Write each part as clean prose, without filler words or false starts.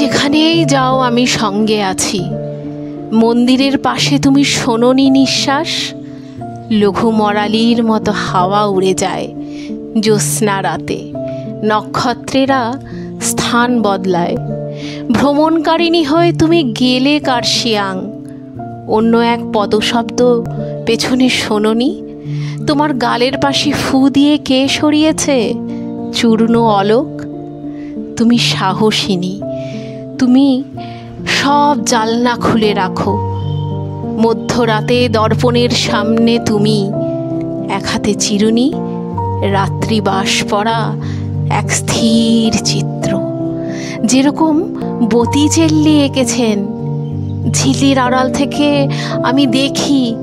যেখানেই যাও আমি সঙ্গে আছি। মন্দিরের পাশে তুমি শোনোনি নিঃশ্বাস? লঘু মরালির মতো হাওয়া উড়ে যায় জ্যোৎস্না রাতে, নক্ষত্রেরা স্থান বদলায়। ভ্রমণকারিণী হয়ে তুমি গেলে কার্শিয়াং। অন্য এক পদশব্দ পেছনে শোনোনি? তোমার গালের পাশে ফু দিয়ে কে সরিয়েছে চূর্ণ অলোক? তুমি সাহসিনী, তুমি সব জালনা খুলে রাখো। মধ্যরাতে দর্পণের সামনে তুমি এক হাতে চিরুনি, রাত্রিবাস পড়া এক স্থির চিত্র, যেরকম বতিচেল্লি এঁকেছেন। ঝিলির আড়াল থেকে আমি দেখি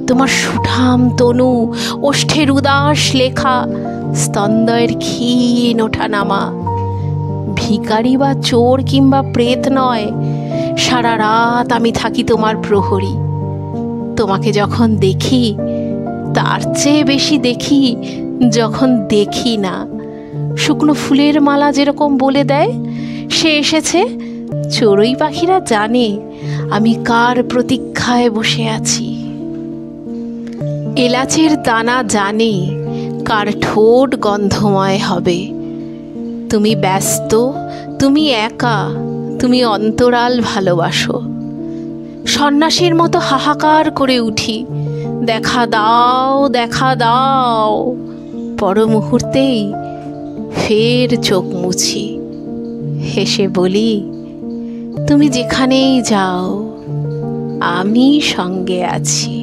তোমার সুঠাম তনু, ওষ্ঠের উদাস লেখা, স্তন্দয়ের ক্ষীণ ওঠা নামা। ভিখারি বা চোর কিংবা প্রেত নয়, সারা রাত আমি থাকি তোমার প্রহরী। তোমাকে যখন দেখি তার চেয়ে বেশি দেখি যখন দেখি না। শুকনো ফুলের মালা যেরকম বলে দেয় সে এসেছে, চড়ুই পাখিরা জানে আমি কার প্রতীক্ষায় বসে আছি। এলাচের দানা জানে কার ঠোঁট গন্ধময় হবে। তুমি ব্যস্ত, তুমি একা, তুমি অন্তরাল ভালোবাসো। সন্ন্যাসীর মতো হাহাকার করে উঠি, দেখা দাও, দেখা দাও। পর মুহূর্তেই ফের চোখ মুছি, হেসে বলি, তুমি যেখানেই যাও আমি সঙ্গে আছি।